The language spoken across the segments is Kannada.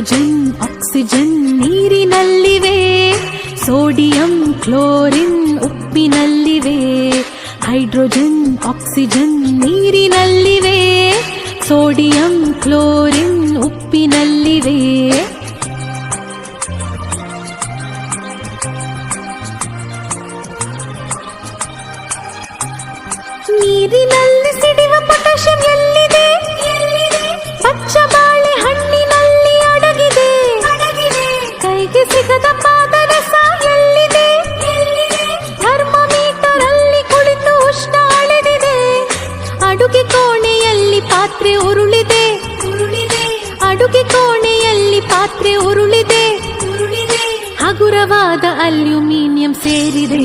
ಹೈಡ್ರೋಜನ್ ಆಕ್ಸಿಜನ್ ನೀರಿನಲ್ಲಿವೆ, ಸೋಡಿಯಂ ಕ್ಲೋರಿನ್ ಉಪ್ಪಿನಲ್ಲಿವೆ. ಹೈಡ್ರೋಜನ್ ಆಕ್ಸಿಜನ್ ನೀರಿನಲ್ಲಿವೆ, ಸೋಡಿಯಂ ಕ್ಲೋರಿನ್ ಉಪ್ಪಿನಲ್ಲಿವೆ. ನೀರಿನಲ್ಲಿ ಸಿಡಿವ ಪೊಟ್ಯಾಷಿಯಂ ಎಲ್ಲಿದೆ? ಪಚ್ಚ ಬಾಳೆ ಹಣ್ಣಿನಲ್ಲಿ ಅಡಗಿದೆ. ಕೈಗೆ ಸಿಗದ ಪಾದರಸ ಎಲ್ಲಿದೆ? ಥರ್ಮೋಮೀಟರ್ ಅಲ್ಲಿ ಕುಳಿತು ಉಷ್ಣ ಅಳೆದಿದೆ. ಅಡುಗೆ ಕೋಣೆಯಲ್ಲಿ ಪಾತ್ರೆ ಉರುಳಿದೆ. ಅಡುಗೆ ಕೋಣೆಯಲ್ಲಿ ಪಾತ್ರೆ ಉರುಳಿದೆ. ಹಗುರವಾದ ಅಲ್ಯೂಮಿನಿಯಂ ಸೇರಿದೆ.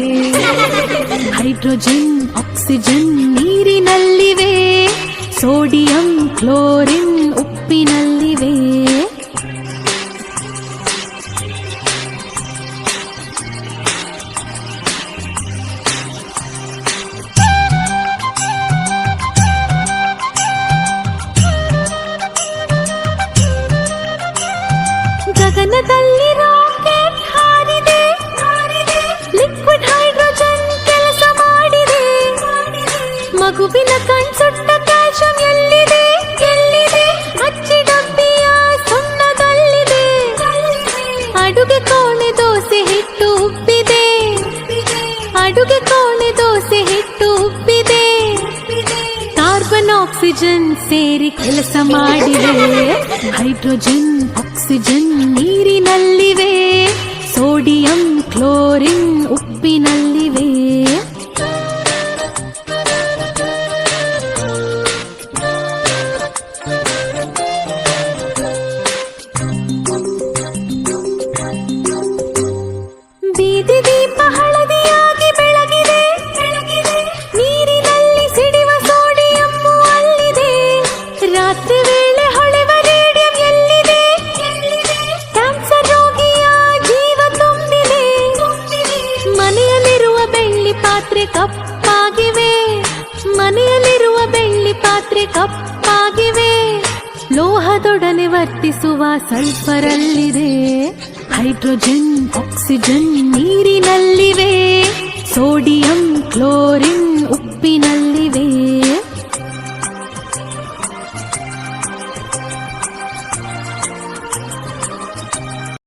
ಹೈಡ್ರೋಜನ್ ಆಕ್ಸಿಜನ್ ನೀರಿನಲ್ಲಿವೆ, ಸೋಡಿಯಂ ಕ್ಲೋರಿನ್ ಉಪ್ಪಿನಲ್ಲಿವೆ. ಗಗನದಲ್ಲಿ ರಾಕೆಟ್ ಹಾರಿದೆ. ಲಿಕ್ವಿಡ್ ಹೈಡ್ರೋಜನ್ ಕೆಲಸ ಮಾಡಿದೆ. ಮಗುವಿನ ಕಣ್ಸುಟ್ಟ ಕ್ಯಾಲ್ಸಿಯಂ ಎಲ್ಲಿದೆ? ಅಚ್ಚಿ ಡಬ್ಬಿಯ ಸುಣ್ಣದಲ್ಲಿದೆ. ಅಡುಗೆ ಕೋಣೆ ದೋಸೆ ಹಿಟ್ಟು ಉಬ್ಬಿದೆ. ಅಡುಗೆ ಕೋಣೆ ದೋಸೆ ಹಿಟ್ಟು ಉಬ್ಬಿದೆ. ಕಾರ್ಬನ್ ಆಕ್ಸಿಜನ್ ಸೇರಿ ಕೆಲಸ ಮಾಡಿವೆ. ಹೈಡ್ರೋಜನ್ ಆಕ್ಸಿಜನ್ ನೀರಿನಲ್ಲಿವೆ, ಸೋಡಿಯಂ ಕ್ಲೋರಿನ್ ಉಪ್ಪಿನಲ್ಲಿವೆ. ಬೀದಿ ದೀಪ ಹಳದಿಯಾಗಿ ಬೆಳಗಿದೆ. ನೀರಿನಲ್ಲಿ ಸಿಡಿವ ಸೋಡಿಯಂ ಅಲ್ಲಿದೆ. ರಾತ್ರಿ ವೇಳೆ ಹೊಳೆವ ರೇಡಿಯಂ ಎಲ್ಲಿದೆ? ಕ್ಯಾನ್ಸರ್ ರೋಗಿಯ ಜೀವ ತುಂಬಿದೆ. ಮನೆಯಲ್ಲಿರುವ ಬೆಳ್ಳಿ ಪಾತ್ರೆ ಕಪ್ಪಾಗಿವೆ. ಮನೆಯಲ್ಲಿರುವ ಬೆಳ್ಳಿ ಪಾತ್ರೆ ಕಪ್ಪಾಗಿವೆ. ಲೋಹದೊಡನೆ ವರ್ತಿಸುವ ಸಲ್ಫರ್ ಅಲ್ಲಿದೆ. ಹೈಡ್ರೋಜನ್ ಆಕ್ಸಿಜನ್ ನೀರಿನಲ್ಲಿವೆ, ಸೋಡಿಯಂ ಕ್ಲೋರಿನ್